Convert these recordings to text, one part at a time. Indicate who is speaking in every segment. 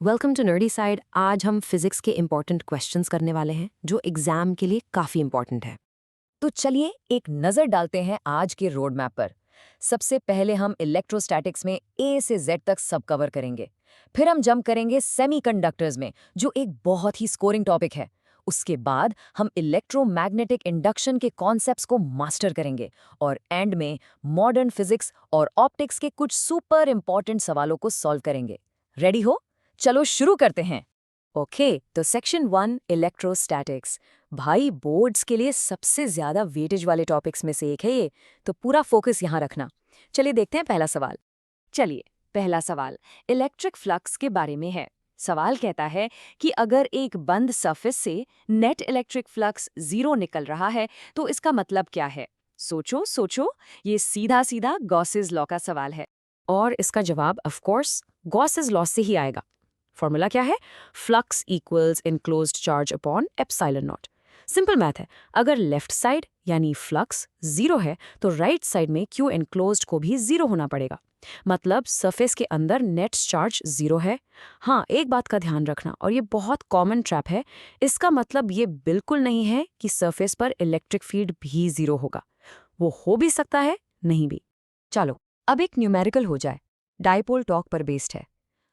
Speaker 1: Welcome to nerdy side. आज हम physics के इम्पॉर्टेंट क्वेश्चंस करने वाले हैं जो एग्जाम के लिए काफ़ी इम्पॉर्टेंट है।
Speaker 2: तो चलिए एक नजर डालते हैं आज के रोड मैप पर। सबसे पहले हम इलेक्ट्रोस्टैटिक्स में ए से जेड तक सब कवर करेंगे। फिर हम जंप करेंगे सेमीकंडक्टर्स में, जो एक बहुत ही स्कोरिंग टॉपिक है। उसके बाद हम इलेक्ट्रोमैग्नेटिक इंडक्शन के कॉन्सेप्ट्स को मास्टर करेंगे और एंड में मॉडर्न फिजिक्स और ऑप्टिक्स के कुछ सुपर इंपॉर्टेंट सवालों को सॉल्व करेंगे। रेडी हो? चलो शुरू करते हैं। ओके, तो सेक्शन 1 इलेक्ट्रोस्टैटिक्स। भाई बोर्ड्स के लिए सबसे ज्यादा वेटेज वाले टॉपिक्स में से एक है ये, तो पूरा फोकस यहाँ रखना। चलिए देखते हैं पहला सवाल। चलिए, पहला सवाल इलेक्ट्रिक फ्लक्स के बारे में है। सवाल कहता है कि अगर एक बंद सरफेस से नेट इलेक्ट्रिक फ्लक्स 0 निकल रहा है तो इसका मतलब क्या है? सोचो सोचो, ये सीधा सीधा गॉसेस लॉ का सवाल है।
Speaker 1: और इसका जवाब ऑफ कोर्स गॉसेस लॉ से ही आएगा। फॉर्मूला क्या है? Flux equals enclosed charge upon epsilon not. Simple math है। अगर लेफ्ट साइड यानी फ्लक्स 0 है तो राइट साइड में क्यू इनक्लोज्ड को भी 0 होना पड़ेगा। मतलब सरफेस के अंदर नेट चार्ज 0 है। हाँ, एक बात का ध्यान रखना, और ये बहुत कॉमन ट्रैप है। इसका मतलब ये बिल्कुल नहीं है कि सरफेस पर इलेक्ट्रिक फील्ड भी 0 होगा। वो हो भी सकता है, नहीं भी।
Speaker 2: चलो अब एक न्यूमेरिकल हो जाए। डाइपोल टॉर्क पर बेस्ड है।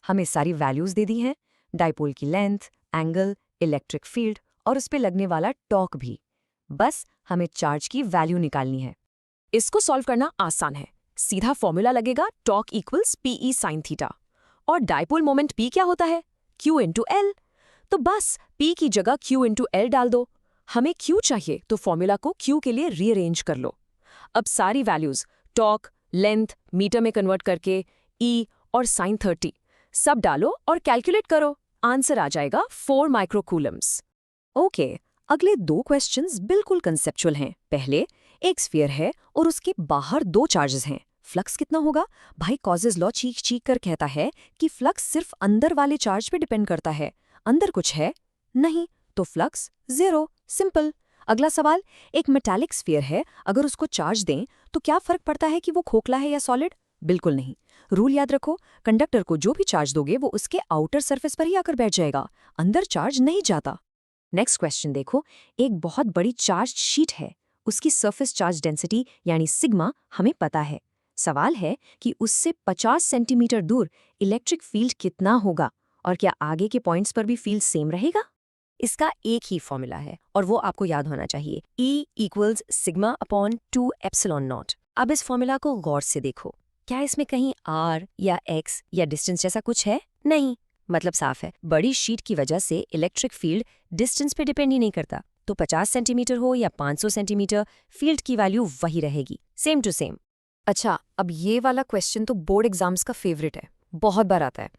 Speaker 2: हमें सारी वैल्यूज दे दी हैं, डाइपोल की लेंथ, एंगल, इलेक्ट्रिक फील्ड और उस पे लगने वाला टॉर्क भी। बस हमें चार्ज की वैल्यू निकालनी है।
Speaker 1: इसको सॉल्व करना आसान है। सीधा फॉर्मूला लगेगा torque equals P E sine theta. और डाइपोल मोमेंट पी क्या होता है? Q into L. तो बस पी की जगह क्यू इंटू एल डाल दो। हमें क्यू चाहिए तो फॉर्मूला को क्यू के लिए रीअरेंज कर लो। अब सारी वैल्यूज टॉर्क, लेंथ मीटर में कन्वर्ट करके ई और साइन 30 सब डालो और कैलकुलेट करो। आंसर आ जाएगा 4 माइक्रोकूलम्स। ओके, अगले 2 क्वेश्चंस बिल्कुल कंसेप्चुअल हैं। पहले, एक स्फीयर है और उसके बाहर 2 चार्जेस हैं। फ्लक्स कितना होगा? भाई कॉजेस लॉ चीख चीख कर कहता है कि फ्लक्स सिर्फ अंदर वाले चार्ज पे डिपेंड करता है। अंदर कुछ है? नहीं, तो फ्लक्स 0। सिंपल। अगला सवाल, एक मेटालिक स्फीयर है, अगर उसको चार्ज दें तो क्या फर्क पड़ता है कि वो खोखला है या सॉलिड? बिल्कुल नहीं। रूल याद रखो, कंडक्टर को जो भी चार्ज दोगे वो उसके आउटर सरफेस पर ही आकर बैठ जाएगा, अंदर चार्ज नहीं जाता। नेक्स्ट क्वेश्चन देखो, एक बहुत बड़ी चार्ज शीट है, उसकी सरफेस चार्ज डेंसिटी यानी सिग्मा हमें पता है। सवाल है कि उससे 50 सेंटीमीटर दूर इलेक्ट्रिक फील्ड कितना होगा, और क्या आगे के पॉइंट्स पर भी फील्ड सेम रहेगा? इसका एक ही फॉर्मूला है और वो आपको याद होना चाहिए, E equals sigma upon 2 epsilon not. अब इस फॉर्मूला को गौर से देखो। क्या इसमें कहीं r या x या डिस्टेंस जैसा कुछ है? नहीं। मतलब साफ है, बड़ी शीट की वजह से इलेक्ट्रिक फील्ड डिस्टेंस पे डिपेंड ही नहीं करता। तो 50 सेंटीमीटर हो या 500 सेंटीमीटर, फील्ड की वैल्यू वही रहेगी, सेम टू सेम। अच्छा, अब ये वाला क्वेश्चन तो बोर्ड एग्जाम्स का फेवरेट है, बहुत बार आता है।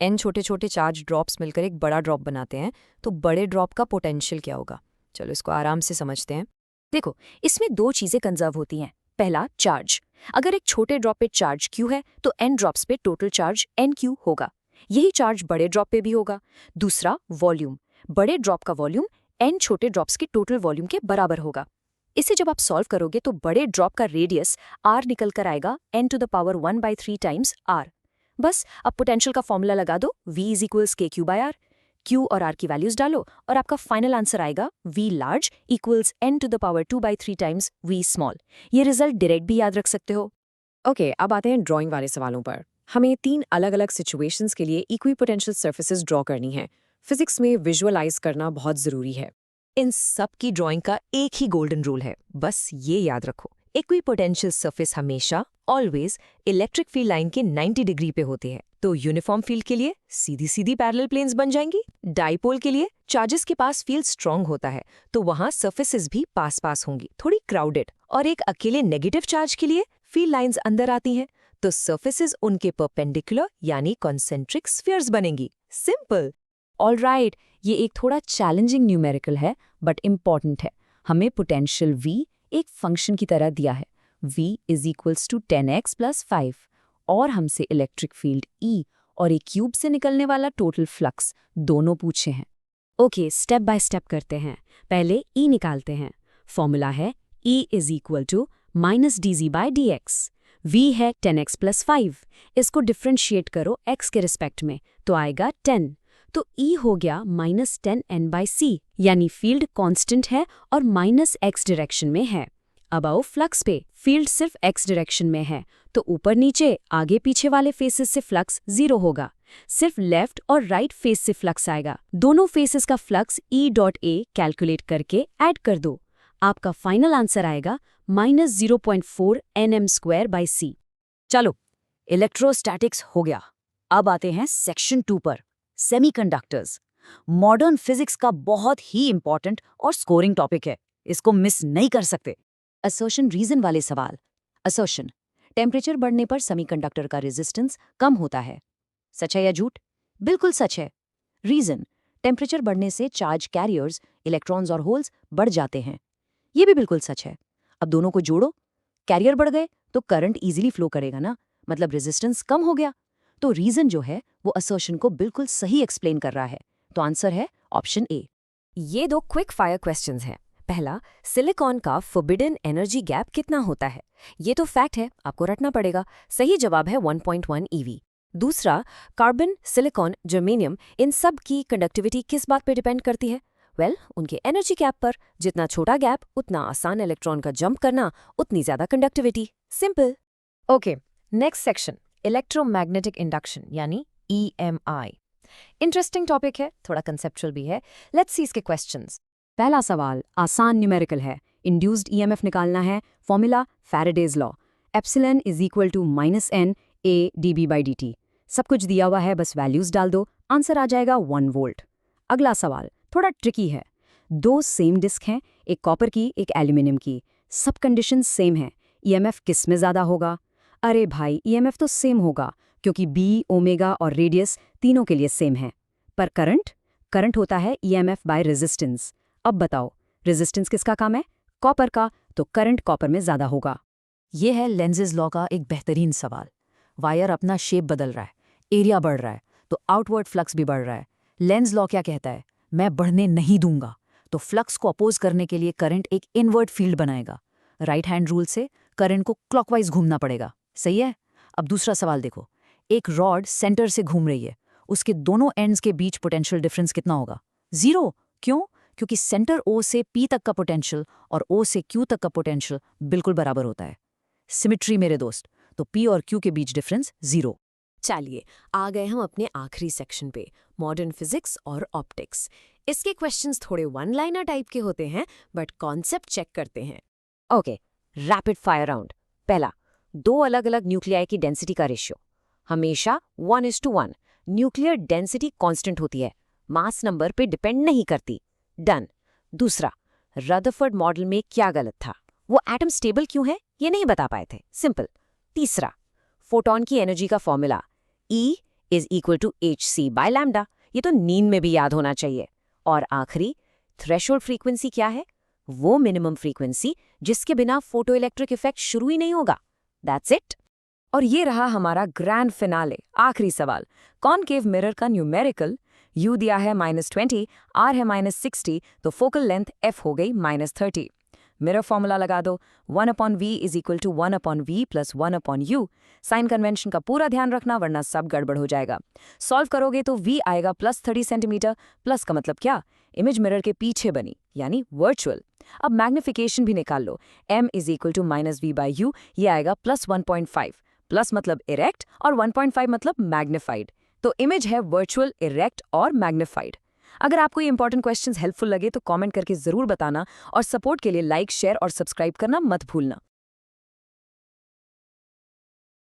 Speaker 1: n छोटे छोटे चार्ज ड्रॉप्स मिलकर एक बड़ा ड्रॉप बनाते हैं, तो बड़े ड्रॉप का पोटेंशियल क्या होगा? चलो इसको आराम से समझते हैं। देखो, इसमें 2 चीजें कंजर्व होती हैं। पहला, चार्ज। अगर एक छोटे ड्रॉप पे चार्ज q है तो n ड्रॉप्स पे टोटल चार्ज nq होगा। यही चार्ज बड़े ड्रॉप पे भी होगा। दूसरा, वॉल्यूम। बड़े ड्रॉप का वॉल्यूम n छोटे ड्रॉप्स के टोटल वॉल्यूम के बराबर होगा। इसे जब आप सॉल्व करोगे तो बड़े ड्रॉप का रेडियस r निकल कर आएगा n⁻⁴ टाइम्स r। बस अब पोटेंशियल का फॉर्मूला लगा दो, V is equals kq/r। Q और R की वैल्यूज डालो और आपका फाइनल आंसर आएगा V large equals n⁻⁴ times V small. ये रिजल्ट डायरेक्ट भी याद रख सकते हो। ओके, अब आते हैं ड्राइंग वाले सवालों पर। हमें 3 अलग अलग सिचुएशंस के लिए इक्विपोटेंशियल सर्फेसेस ड्रॉ करनी है। फिजिक्स में विजुअलाइज करना बहुत जरूरी है। इन सब की ड्राइंग का एक ही गोल्डन रूल है, बस ये याद रखो, इक्विपोटेंशियल सरफेस हमेशा ऑलवेज इलेक्ट्रिक फील्ड लाइन के 90 डिग्री पे होते हैं। तो यूनिफॉर्म फील्ड के लिए सीधी सीधी पैरेलल प्लेन्स बन जाएंगी। डाइपोल के लिए चार्जेस के पास फील्ड स्ट्रांग होता है, तो वहां सरफेसेस भी पास पास होंगी, थोड़ी क्राउडेड। और एक अकेले नेगेटिव चार्ज के लिए फील्ड लाइंस अंदर आती हैं, तो सरफेसेस उनके परपेंडिकुलर यानी कॉन्सेंट्रिक स्फीयर्स बनेंगी। सिंपल। ऑलराइट, ये एक थोड़ा चैलेंजिंग न्यूमेरिकल है बट इम्पॉर्टेंट है। हमें पोटेंशियल V एक फंक्शन की तरह दिया है, V is equals to 10x + 5, और हमसे इलेक्ट्रिक फील्ड E और एक क्यूब से निकलने वाला टोटल फ्लक्स दोनों पूछे हैं। ओके, स्टेप बाय स्टेप करते हैं। पहले E निकालते हैं। फॉर्मूला है E is equal to -dz/dx।
Speaker 3: v है 10x + 5। इसको डिफ्रेंशिएट करो x के रिस्पेक्ट में तो आएगा 10। तो E हो गया -10n/c, यानी फील्ड कांस्टेंट है और -x डायरेक्शन में है। अब आओ फ्लक्स पे। फील्ड सिर्फ x डायरेक्शन में है तो ऊपर नीचे आगे पीछे वाले फेसेस से फ्लक्स 0 होगा। सिर्फ लेफ्ट और राइट फेस से फ्लक्स आएगा। दोनों फेसेस का फ्लक्स E.A कैलकुलेट करके ऐड कर दो। आपका फाइनल आंसर आएगा -0.4 nm²/c।
Speaker 2: चलो, इलेक्ट्रोस्टैटिक्स हो गया। अब आते हैं सेक्शन 2 पर, सेमीकंडक्टर्स। मॉडर्न फिजिक्स का बहुत ही इंपॉर्टेंट और स्कोरिंग टॉपिक है, इसको मिस नहीं कर सकते। असर्शन रीजन वाले सवाल। असर्शन, टेम्परेचर बढ़ने पर सेमीकंडक्टर का रेजिस्टेंस कम होता है। सच है या झूठ? बिल्कुल सच है। रीजन, टेम्परेचर बढ़ने से चार्ज कैरियर्स, इलेक्ट्रॉन्स और होल्स बढ़ जाते हैं। ये भी बिल्कुल सच है। अब दोनों को जोड़ो, कैरियर बढ़ गए तो करंट इजीली फ्लो करेगा ना, मतलब रेजिस्टेंस कम हो गया। तो रीजन जो है वो असर्शन को बिल्कुल सही एक्सप्लेन कर रहा है। तो आंसर है ऑप्शन ए।
Speaker 1: ये 2 क्विक फायर क्वेश्चंस हैं। पहला, सिलिकॉन का फॉरबिडन एनर्जी गैप कितना होता है? ये तो फैक्ट है, आपको रटना पड़ेगा। सही जवाब है 1.1 eV। दूसरा, कार्बन, सिलिकॉन, जर्मेनियम, इन सब की कंडक्टिविटी किस बात पे डिपेंड करती है? उनके एनर्जी गैप पर। जितना छोटा गैप उतना आसान इलेक्ट्रॉन का जंप करना, उतनी ज्यादा conductivity. Simple.
Speaker 3: Okay, next section, electromagnetic induction यानी EMI। इंटरेस्टिंग टॉपिक है, थोड़ा कंसेप्चुअल भी है। लेट्स सी इसके क्वेश्चंस। पहला सवाल आसान न्यूमेरिकल है। इंड्यूस्ड EMF निकालना है। Formula Faraday's law, epsilon = -n a dB/dt। सब कुछ दिया हुआ है, बस वैल्यूज डाल दो, आंसर आ जाएगा 1 वोल्ट। अगला सवाल थोड़ा ट्रिकी है। 2 सेम डिस्क हैं, एक कॉपर की एक एल्यूमिनियम की। सब कंडीशन सेम है, EMF किस में ज़्यादा होगा? अरे भाई, EMF तो सेम होगा क्योंकि B, ओमेगा और रेडियस तीनों के लिए सेम है। पर करंट होता है EMF/रेजिस्टेंस। अब बताओ, रेजिस्टेंस किसका काम है? कॉपर का, तो करंट कॉपर में ज़्यादा होगा।
Speaker 2: ये है लेंजेज लॉ का एक बेहतरीन सवाल। वायर अपना शेप बदल रहा है, एरिया बढ़ रहा है, तो आउटवर्ड फ्लक्स भी बढ़ रहा है। लेंज लॉ क्या कहता है? मैं बढ़ने नहीं दूंगा, तो फ्लक्स को अपोज करने के लिए करंट एक इनवर्ट फील्ड बनाएगा। राइट हैंड रूल से करंट को क्लॉकवाइज घूमना पड़ेगा। सही है? अब दूसरा सवाल देखो। एक रॉड सेंटर से घूम रही है, उसके दोनों एंड्स के बीच पोटेंशियल डिफरेंस कितना होगा? 0। क्यों? क्योंकि सेंटर O से P तक का पोटेंशियल और O से Q तक का पोटेंशियल बिल्कुल बराबर होता है। सिमिट्री मेरे दोस्त, तो P और Q के बीच डिफरेंस 0।
Speaker 1: चलिए, आ गए हम अपने आखिरी सेक्शन पे, मॉडर्न फिजिक्स और ऑप्टिक्स। इसके क्वेश्चंस थोड़े वन लाइनर टाइप के होते हैं, बट कॉन्सेप्ट चेक करते हैं।
Speaker 3: Okay, rapid fire round. पहला, 2 अलग अलग न्यूक्लियाई की डेंसिटी का रेशियो हमेशा 1:1। न्यूक्लियर डेंसिटी कांस्टेंट होती है, मास नंबर पे डिपेंड नहीं करती। डन। दूसरा, रदरफोर्ड मॉडल में क्या गलत था? वो एटम स्टेबल क्यों है ये नहीं बता पाए थे। सिंपल। तीसरा, फोटॉन की एनर्जी का फॉर्मूला E=hc/λ, ये तो नींद में भी याद होना चाहिए। और आखिरी, थ्रेशोल्ड फ्रीक्वेंसी क्या है? वो मिनिमम फ्रीक्वेंसी जिसके बिना फोटोइलेक्ट्रिक इफेक्ट शुरू ही नहीं होगा। That's it. और ये रहा हमारा ग्रैंड फिनाले, आखिरी सवाल। कॉनकेव मिरर का न्यूमेरिकल। U दिया है -20, R है -60, तो फोकल लेंथ F हो गई -30। मिरर फॉर्मूला लगा दो, 1/V = 1/V + 1/U। Sign convention का पूरा ध्यान रखना, वरना सब गड़बड़ हो जाएगा। सॉल्व करोगे तो V आएगा +30 सेंटीमीटर। प्लस का मतलब क्या? इमेज मिरर के पीछे बनी, यानी वर्चुअल। अब मैग्निफिकेशन भी निकाल लो, M = -V/U, ये आएगा +1.5। प्लस मतलब इरेक्ट और 1.5 मतलब मैग्निफाइड। तो इमेज है वर्चुअल, इरेक्ट और मैग्निफाइड। अगर आपको ये इंपॉर्टेंट क्वेश्चंस हेल्पफुल लगे तो कमेंट करके जरूर बताना, और सपोर्ट के लिए लाइक, शेयर और सब्सक्राइब करना मत भूलना।